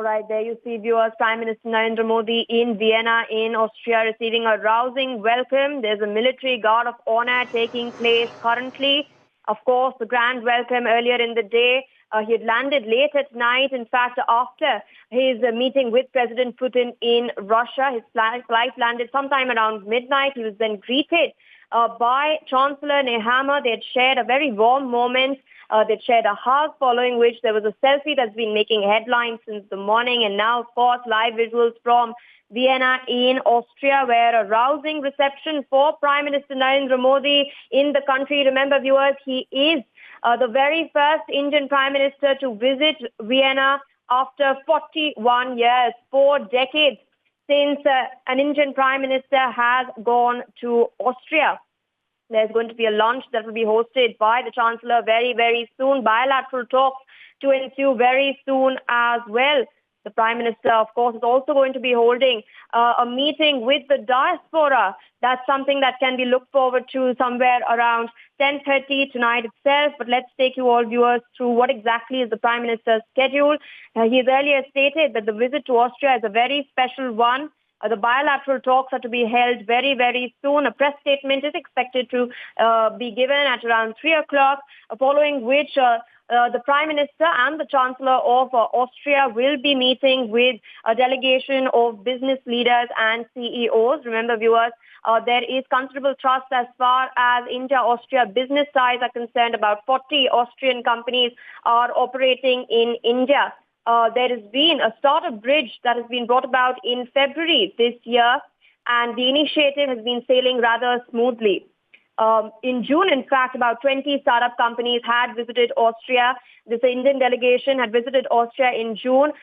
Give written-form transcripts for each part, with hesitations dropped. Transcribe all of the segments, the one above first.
All right, there you see, viewers, Prime Minister Narendra Modi in Vienna in Austria receiving a rousing welcome. There's a military guard of honor taking place currently. Of course, the grand welcome earlier in the day. He had landed late at night. In fact, after his meeting with President Putin in Russia, his flight landed sometime around midnight. He was then greeted by Chancellor Nehammer. They had shared a very warm moment. They shared a hug, following which there was a selfie that's been making headlines since the morning. And now, of course, live visuals from Vienna in Austria, where a rousing reception for Prime Minister Narendra Modi in the country. Remember, viewers, he is the very first Indian Prime Minister to visit Vienna after 41 years, 4 decades since an Indian Prime Minister has gone to Austria. There's going to be a lunch that will be hosted by the Chancellor very, very soon. Bilateral talks to ensue very soon as well. The Prime Minister, of course, is also going to be holding a meeting with the diaspora. That's something that can be looked forward to somewhere around 10:30 tonight itself. But let's take you all, viewers, through what exactly is the Prime Minister's schedule. He has earlier stated that the visit to Austria is a very special one. The bilateral talks are to be held very, very soon. A press statement is expected to be given at around 3 o'clock, following which the Prime Minister and the Chancellor of Austria will be meeting with a delegation of business leaders and CEOs. Remember, viewers, there is considerable trust as far as India-Austria business ties are concerned. About 40 Austrian companies are operating in India. There has been a startup bridge that has been brought about in February this year, and the initiative has been sailing rather smoothly. In June, in fact, about 20 startup companies had visited Austria. This Indian delegation had visited Austria in June,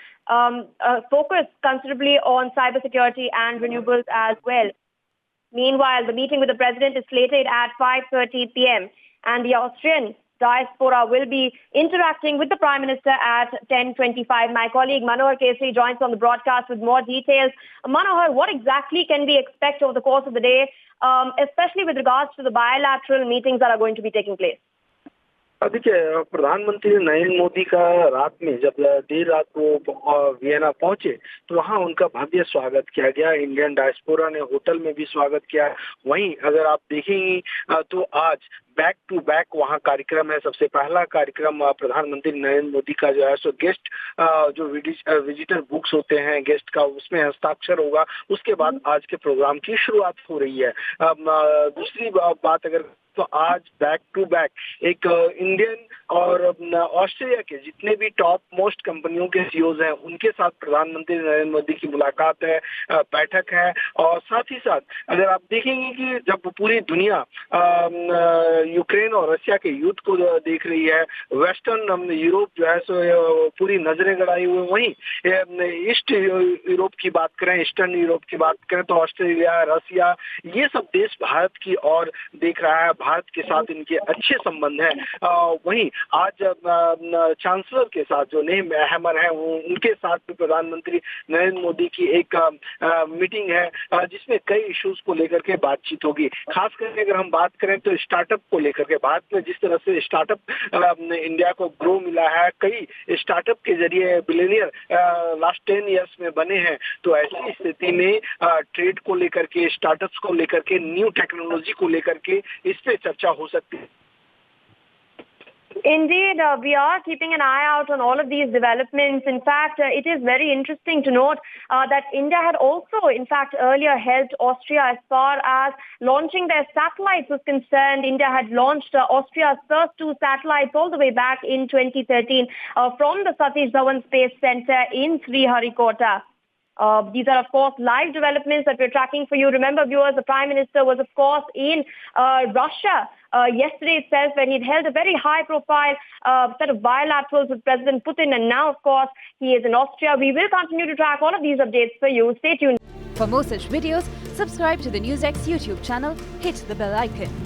focused considerably on cybersecurity and renewables as well. Meanwhile, the meeting with the president is slated at 5:30 p.m. and the Austrian diaspora will be interacting with the Prime Minister at 10:25. My colleague Manohar Kesri joins on the broadcast with more details. Manohar, what exactly can we expect over the course of the day, especially with regards to the bilateral meetings that are going to be taking place? देखिए, प्रधानमंत्री नरेंद्र मोदी का रात में जब देर रात को Vienna पहुंचे तो वहां उनका भव्य स्वागत किया गया। इंडियन डायस्पोरा ने होटल में भी स्वागत किया। वहीं अगर आप देखेंगी तो आज बैक टू बैक वहां कार्यक्रम है। सबसे पहला कार्यक्रम प्रधानमंत्री नरेंद्र मोदी का जो है सो गेस्ट जो विजिटर बुक्स होते हैं गेस्ट का, उसमें हस्ताक्षर होगा। उसके बाद आज के प्रोग्राम की शुरुआत हो रही है। दूसरी बात अगर तो आज बैक टू बैक एक इंडियन और ऑस्ट्रेलिया के जितने भी टॉप मोस्ट कंपनियों के सीईओज हैं उनके साथ प्रधानमंत्री नरेंद्र मोदी की मुलाकात है, बैठक है। और साथ ही साथ अगर आप देखेंगे कि जब पूरी दुनिया यूक्रेन और रशिया के युद्ध को देख रही है, वेस्टर्न यूरोप जो है सो पूरी नजरें गड़ाई हुई, वहीं ईस्ट यूरोप की बात करें, ईस्टर्न यूरोप की बात करें तो ऑस्ट्रेलिया, रशिया, ये सब देश भारत की ओर देख रहा है। भारत के साथ इनके अच्छे संबंध हैं। वहीं आज चांसलर के साथ जो नेहमर है उनके साथ भी प्रधानमंत्री नरेंद्र मोदी की एक मीटिंग है जिसमें कई इश्यूज को लेकर के बातचीत होगी। खास करके अगर हम बात करें तो स्टार्टअप को लेकर के, भारत में जिस तरह से स्टार्टअप इंडिया को ग्रो मिला है, कई स्टार्टअप के जरिए बिलियनियर लास्ट 10 ईयर्स में बने हैं। तो ऐसी स्थिति में ट्रेड को लेकर के, स्टार्टअप्स को लेकर के, न्यू टेक्नोलॉजी को लेकर के इस पे चर्चा हो सकती है। Indeed, we are keeping an eye out on all of these developments. In fact, it is very interesting to note that India had also, in fact, earlier helped Austria as far as launching their satellites was concerned. India had launched Austria's first 2 satellites all the way back in 2013 from the Satish Dhawan Space Center in Sriharikota. These are, of course, live developments that we're tracking for you. Remember, viewers, the Prime Minister was, of course, in Russia yesterday itself, when he'd held a very high-profile set of bilaterals with President Putin. And now, of course, he is in Austria. We will continue to track all of these updates for you. Stay tuned. For more such videos, subscribe to the NewsX YouTube channel, hit the bell icon.